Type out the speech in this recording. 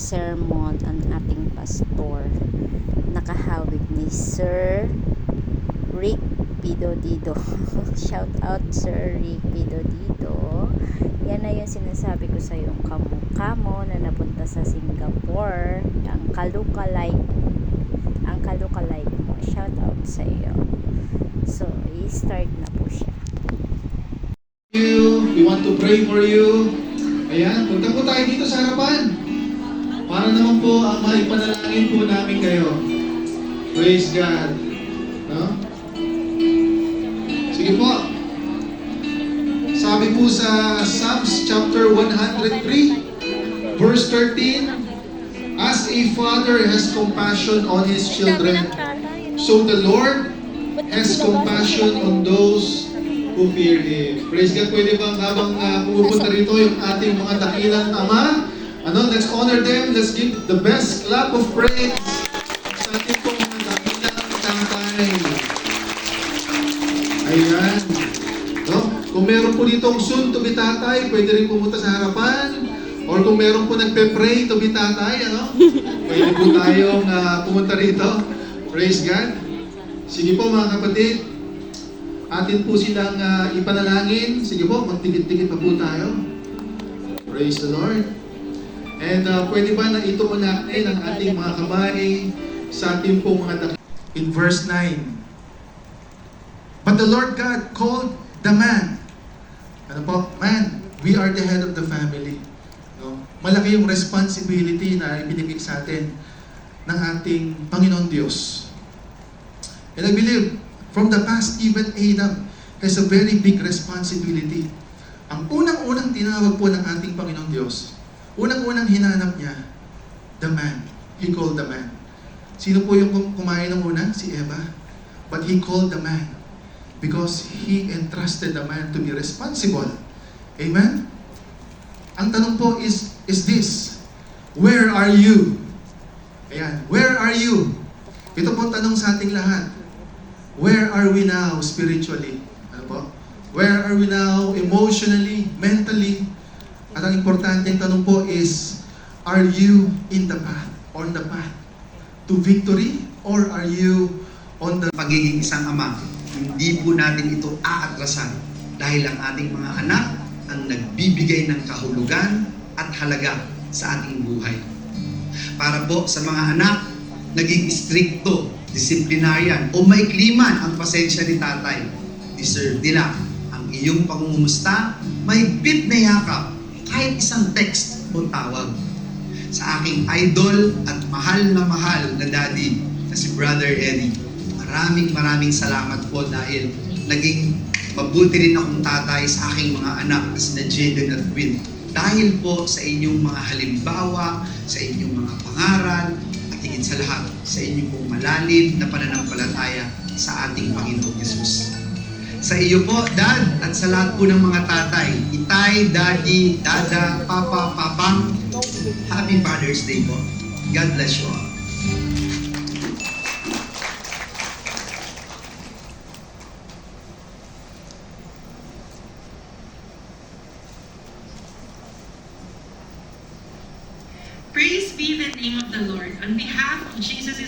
sermon ang ating pastor. Nakahawig ni Sir Rick Pidodido. Shout out Sir Rick Pidodido. Yan na yung sinasabi ko sa yung kamo na napunta sa Singapore. Ang kalukalike mo. Shout out sa iyo. So, i-start na po siya. We want to pray for you. Ayan, punta po tayo dito sa harapan. Para naman po maipanalangin po namin kayo. Praise God. No? Sige po. Sabi po sa Psalms chapter 103, verse 13, as a father has compassion on his children, so the Lord has compassion on those who fear Him. Praise God. Pwede bang habang pumupunta rito yung ating mga dakilang ama, let's honor them. Let's give the best clap of praise sa ating pong mga dakilang tatay. Ayan. No? Kung meron po ditong soon to be tatay, pwede rin pumunta sa harapan. Or kung meron po nagpe-pray to be tatay, pwede po tayong pumunta rito. Praise God. Sige po mga kapatid, atin po silang ipanalangin. Sige po, magdikit-dikit pa po tayo. Praise the Lord. And pwede ba na ito unahin ang ating mga kamay sa ating pong mga in verse 9. But the Lord God called the man. Ano po? Man, we are the head of the family. No? Malaki yung responsibility na ibinigay sa atin ng ating Panginoon Diyos. And I believe, from the past, even Adam has a very big responsibility. Ang unang-unang tinawag po ng ating Panginoong Diyos, unang-unang hinanap niya, the man. He called the man. Sino po yung kumain ng una? Si Eva. But He called the man because He entrusted the man to be responsible. Amen? Ang tanong po is this, where are you? Ayan, where are you? Ito po tanong sa ating lahat. Where are we now spiritually? Ano po? Where are we now emotionally, mentally? At ang importanteng tanong po is, are you in the path, on the path to victory? Or are you on the pagiging isang ama? Hindi po natin ito aatrasan dahil ang ating mga anak ang nagbibigay ng kahulugan at halaga sa ating buhay. Para po sa mga anak, naging stricto, disiplinaryan o maikli man ang pasensya ni tatay, deserve nila ang iyong pangungumusta, mahigpit na yakap, kahit isang text o tawag. Sa aking idol at mahal na daddy na si Brother Eddie, maraming salamat po dahil naging mabuti rin akong tatay sa aking mga anak na sina Jaden at Quinn. Dahil po sa inyong mga halimbawa, sa inyong mga pangaral, at higit sa lahat, sa inyong pong malalim na pananampalataya sa ating Panginoong Yesus. Sa iyo po, Dad, at sa lahat po ng mga tatay, Itay, Daddy, Dada, Papa, Papang, Happy Father's Day po. God bless you all. Praise be the name of the Lord. On behalf of Jesus'